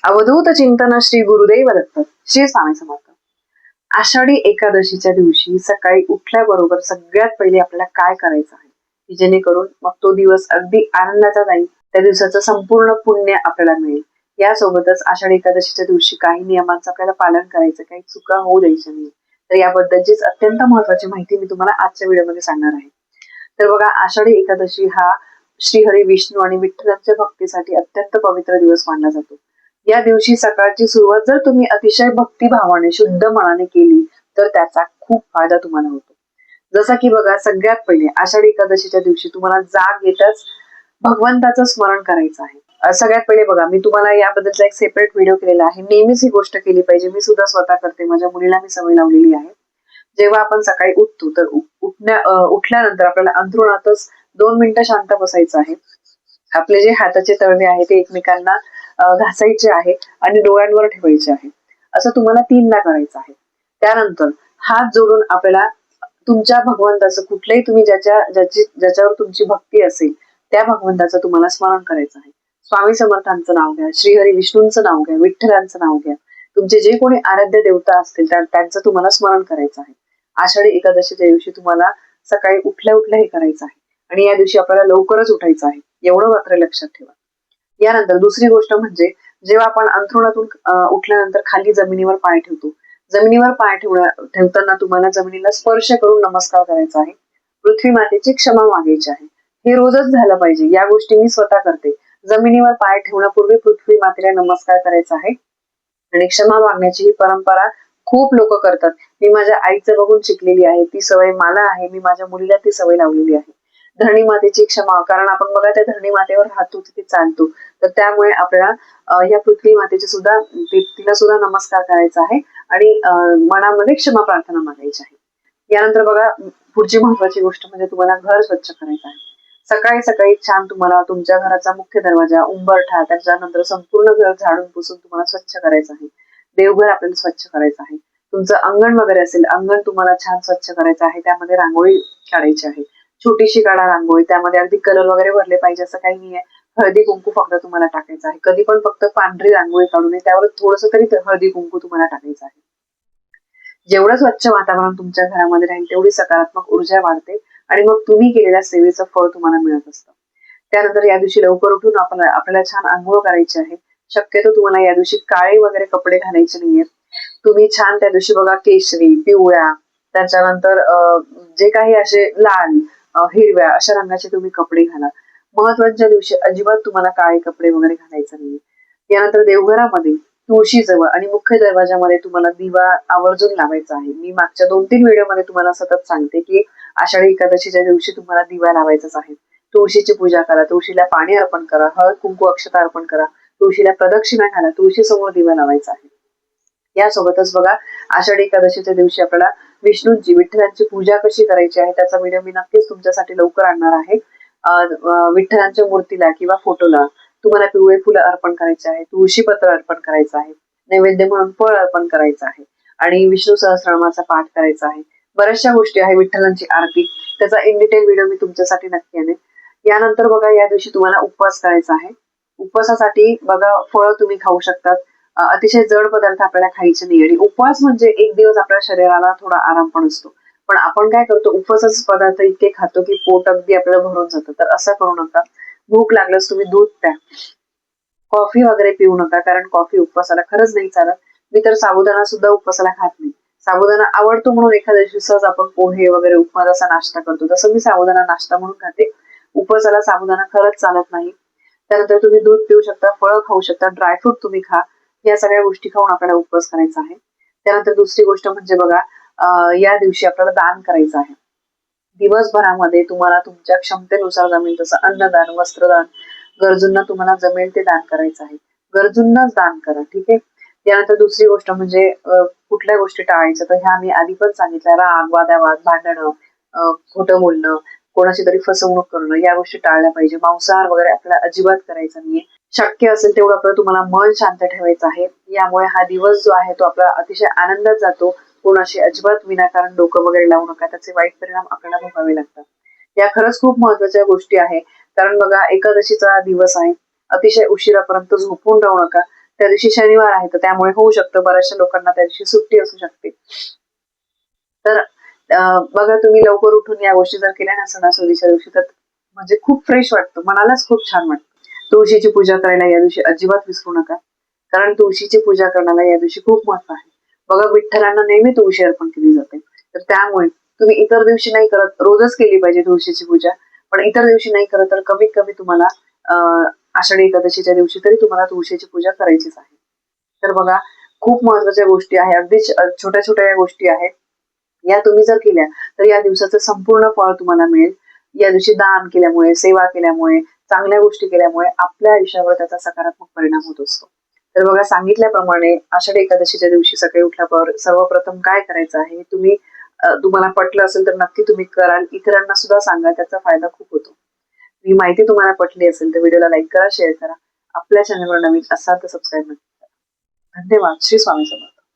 अवधूत चिंतन श्री गुरुदेव दत्त. श्री स्वामी समर्थ. आषाढी एकादशीच्या दिवशी सकाळी उठल्याबरोबर सगळ्यात पहिले आपल्याला काय करायचं आहे, की जेणेकरून मग तो दिवस अगदी आनंदाचा जाईल. त्या दिवसाचं संपूर्ण पुण्य आपल्याला मिळेल. यासोबतच आषाढी एकादशीच्या दिवशी काही नियमांचं आपल्याला पालन करायचं, काही चुका होऊ द्यायच्या नाही. तर याबद्दलचीच अत्यंत महत्वाची माहिती मी तुम्हाला आजच्या व्हिडिओमध्ये सांगणार आहे. तर बघा, आषाढी एकादशी हा श्रीहरी विष्णू आणि विठ्ठलांच्या भक्तीसाठी अत्यंत पवित्र दिवस मानला जातो. या दिवशी सकाळची सुरुवात जर तुम्ही अतिशय भक्तिभावाने शुद्ध मनाने केली तर त्याचा खूप फायदा तुम्हाला होतो. जसं की बघा, सगळ्यात पहिले आषाढी एकादशीच्या दिवशी तुम्हाला जाग येताच भगवंताचं स्मरण करायचं आहे. सगळ्यात पहिले बघा, मी तुम्हाला याबद्दलचा एक सेपरेट व्हिडिओ केलेला आहे. नेहमीच ही गोष्ट केली पाहिजे. मी सुद्धा स्वतः करते, माझ्या मुलीला मी सवय लावलेली आहे. जेव्हा आपण सकाळी उठतो तर उठल्यानंतर आपल्याला अंथरुणातच 2 मिनिटं शांत बसायचं आहे. आपले जे हाताचे तळवे आहे ते एकमेकांना घासायचे आहे आणि डोळ्यांवर ठेवायचे आहे. असं तुम्हाला 3दा करायचं आहे. त्यानंतर हात जोडून आपल्याला तुमच्या भगवंताचं, कुठल्याही तुम्ही ज्याच्यावर तुमची भक्ती असेल त्या भगवंताचं तुम्हाला स्मरण करायचं आहे. स्वामी समर्थांचं नाव घ्या, श्रीहरी विष्णूंचं नाव घ्या, विठ्ठलांचं नाव घ्या. तुमचे जे कोणी आराध्य देवता असतील त्यांचं तुम्हाला स्मरण करायचं आहे. आषाढी एकादशीच्या दिवशी तुम्हाला सकाळी उठल्या उठल्या हे करायचं आहे आणि या दिवशी आपल्याला लवकरच उठायचं आहे. एवढं मात्र लक्षात ठेवा. यानंतर दुसरी गोष्ट म्हणजे, जेव्हा आपण अंथरुणातून उठल्यानंतर खाली जमिनीवर पाय ठेवतो, जमिनीवर पाय ठेवताना तुम्हाला जमिनीला स्पर्श करून नमस्कार करायचा आहे. पृथ्वी मातेची क्षमा मागायची आहे. हे रोजच झालं पाहिजे. या गोष्टी मी स्वतः करते. जमिनीवर पाय ठेवण्यापूर्वी पृथ्वी मातेला नमस्कार करायचा आहे आणि क्षमा मागण्याची ही परंपरा खूप लोक करतात. मी माझ्या आईचं बघून शिकलेली आहे. ती सवय मला आहे. मी माझ्या मुलीला ती सवय लावलेली आहे. धरणी मातेची क्षमा, कारण आपण बघा त्या धरणी मातेवर राहतो, तिथे चालतो, तर त्यामुळे आपल्याला या पृथ्वी मातेची सुद्धा तिला सुद्धा नमस्कार करायचा आहे आणि मनामध्ये क्षमा प्रार्थना मागायची आहे. यानंतर बघा, पुढची महत्वाची गोष्ट म्हणजे तुम्हाला घर स्वच्छ करायचं आहे. सकाळी सकाळी छान तुम्हाला तुमच्या घराचा मुख्य दरवाजा, उंबरठा, त्याच्यानंतर संपूर्ण घर झाडून पुसून तुम्हाला स्वच्छ करायचं आहे. देवघर आपल्याला स्वच्छ करायचं आहे. तुमचं अंगण वगैरे असेल, अंगण तुम्हाला छान स्वच्छ करायचं आहे. त्यामध्ये रांगोळी काढायची आहे. छोटीशी काढा रांगोळी, त्यामध्ये अगदी कलर वगैरे भरले पाहिजे असं काही नाहीये. हळदी कुंकू फक्त तुम्हाला टाकायचं आहे. कधी पण फक्त पांढरी रांगोळी काढू नये, त्यावर थोडस तरी हळदी कुंकू तुम्हाला टाकायचं आहे. जेवढं स्वच्छ वातावरण तुमच्या घरामध्ये राहील तेवढी सकारात्मक ऊर्जा वाढते आणि मग तुम्ही केलेल्या सेवेचं फळ तुम्हाला मिळत असतं. त्यानंतर या दिवशी लवकर उठून आपल्याला छान आंघोळ करायची आहे. शक्यतो तुम्हाला या दिवशी काळे वगैरे कपडे घालायचे नाहीयेत. तुम्ही छान त्या दिवशी बघा केशरी, पिवळ्या, त्याच्यानंतर जे काही असे लाल, हिरव्या अशा रंगाचे तुम्ही कपडे घाला. महत्वाच्या दिवशी अजिबात तुम्हाला काळे कपडे वगैरे घालायचे नाही. यानंतर देवघरामध्ये तुळशी जवळ आणि मुख्य दरवाजामध्ये तुम्हाला दिवा आवर्जून लावायचा आहे. मी मागच्या 2-3 व्हिडिओमध्ये तुम्हाला सतत सांगते की आषाढी एकादशीच्या दिवशी तुम्हाला दिवा लावायचाच आहे. तुळशीची पूजा करा, तुळशीला पाणी अर्पण करा, हळद कुंकू अक्षता अर्पण करा, तुळशीला प्रदक्षिणा घाला, तुळशी समोर दिवा लावायचा आहे. यासोबतच बघा, आषाढी एकादशीच्या दिवशी आपल्याला विष्णूंची, विठ्ठलांची पूजा कशी करायची आहे त्याचा व्हिडिओ मी नक्कीच तुमच्यासाठी लवकर आणणार आहे. विठ्ठलांच्या मूर्तीला किंवा फोटोला तुम्हाला पिवळे फुलं अर्पण करायचे आहे, तुळशी पत्र अर्पण करायचं आहे, नैवेद्य म्हणून फळ अर्पण करायचं आहे आणि विष्णू सहस्रनामाचा पाठ करायचा आहे. बऱ्याचशा गोष्टी आहे. विठ्ठलांची आरती, त्याचा इन डिटेल व्हिडिओ मी तुमच्यासाठी नक्की आणेन. यानंतर बघा, या दिवशी तुम्हाला उपवास करायचा आहे. उपवासासाठी बघा, फळ तुम्ही खाऊ शकतात. अतिशय जड पदार्थ आपल्याला खायचे नाही आणि उपवास म्हणजे एक दिवस आपल्या शरीराला थोडा आराम पण असतो. पण आपण काय करतो, उपवासाचे पदार्थ इतके खातो की पोट अगदी आपल्याला भरून जातं. तर असं करू नका. भूक लागल्यास तुम्ही दूध प्या. कॉफी वगैरे पिऊ नका, कारण कॉफी उपवासाला खरंच नाही चालत. मी तर साबुदाणा सुद्धा उपवासाला खात नाही. साबुदाणा आवडतो म्हणून एखाद्या दिवशी सहज आपण पोहे वगैरे उपमा असा नाश्ता करतो, तसं मी साबुदाणा नाश्ता म्हणून खाते. उपवासाला साबुदाणा खरंच चालत नाही. त्यानंतर तुम्ही दूध पिऊ शकता, फळं खाऊ शकता, ड्रायफ्रूट तुम्ही खा. या सगळ्या गोष्टी खाऊन आपल्याला उपवास करायचा आहे. त्यानंतर दुसरी गोष्ट म्हणजे बघा, या दिवशी आपल्याला दान करायचं आहे. दिवसभरामध्ये तुम्हाला तुमच्या क्षमतेनुसार जमेल तसं अन्नदान, वस्त्रदान, गरजूंना तुम्हाला जमेल ते दान करायचं आहे. गरजूंनाच दान करा, ठीक आहे. त्यानंतर दुसरी गोष्ट म्हणजे कुठल्या गोष्टी टाळायच्या, तर ह्या मी आधी पण सांगितल्या. राग, वादावाद, भांडणं, खोटं बोलणं, कोणाची तरी फसवणूक करणं, या गोष्टी टाळल्या पाहिजे. मांसाहार वगैरे आपल्याला अजिबात करायचा नाहीये. शक्य असेल तेवढं आपल्याला तुम्हाला मन शांत ठेवायचं आहे. यामुळे हा दिवस जो आहे तो आपला अतिशय आनंदात जातो. कोणाशी अजिबात विनाकारण डोकं वगैरे लावू नका, त्याचे वाईट परिणाम आपल्याला भोगावे लागतात. या खरंच खूप महत्वाच्या गोष्टी आहे. कारण बघा, एकादशीचा दिवस आहे. अतिशय उशिरापर्यंत झोपून राहू नका. त्या दिवशी शनिवार आहे तर त्यामुळे होऊ शकतं बऱ्याचशा लोकांना त्या दिवशी सुट्टी असू शकते. तर बघा तुम्ही लवकर उठून या गोष्टी जर केल्या ना सणासुदीच्या दिवशी तर म्हणजे खूप फ्रेश वाटतं, मनालाच खूप छान वाटतं. तुळशीची पूजा करायला या दिवशी अजिबात विसरू नका, कारण तुळशीची पूजा करण्याला या दिवशी खूप महत्व आहे. बघा विठ्ठलांना नेहमी तुळशी अर्पण केली जाते, तर त्यामुळे तुम्ही इतर दिवशी नाही करत, रोजच केली पाहिजे तुळशीची पूजा, पण इतर दिवशी नाही करत तर कमीत कमी तुम्हाला आषाढी एकादशीच्या दिवशी तरी तुम्हाला तुळशीची पूजा करायचीच आहे. तर बघा खूप महत्वाच्या गोष्टी आहे, अगदी छोट्या छोट्या या गोष्टी आहेत. या तुम्ही जर केल्या तर या दिवसाचं संपूर्ण फळ तुम्हाला मिळेल. या दिवशी दान केल्यामुळे, सेवा केल्यामुळे, चांगल्या गोष्टी केल्यामुळे आपल्या आयुष्यावर त्याचा सकारात्मक परिणाम होत असतो. तर बघा सांगितल्याप्रमाणे आषाढी एकादशीच्या दिवशी सकाळी उठल्यावर सर्वप्रथम काय करायचं आहे तुम्ही तुम्हाला पटलं असेल तर नक्की तुम्ही कराल, इतरांना सुद्धा सांगा, त्याचा फायदा खूप होतो. ही माहिती तुम्हाला पटली असेल तर व्हिडिओला लाईक करा, शेअर करा. आपल्या चॅनलवर नवीन असाल तर सबस्क्राईब नक्की करा. धन्यवाद. श्री स्वामी समर्थ.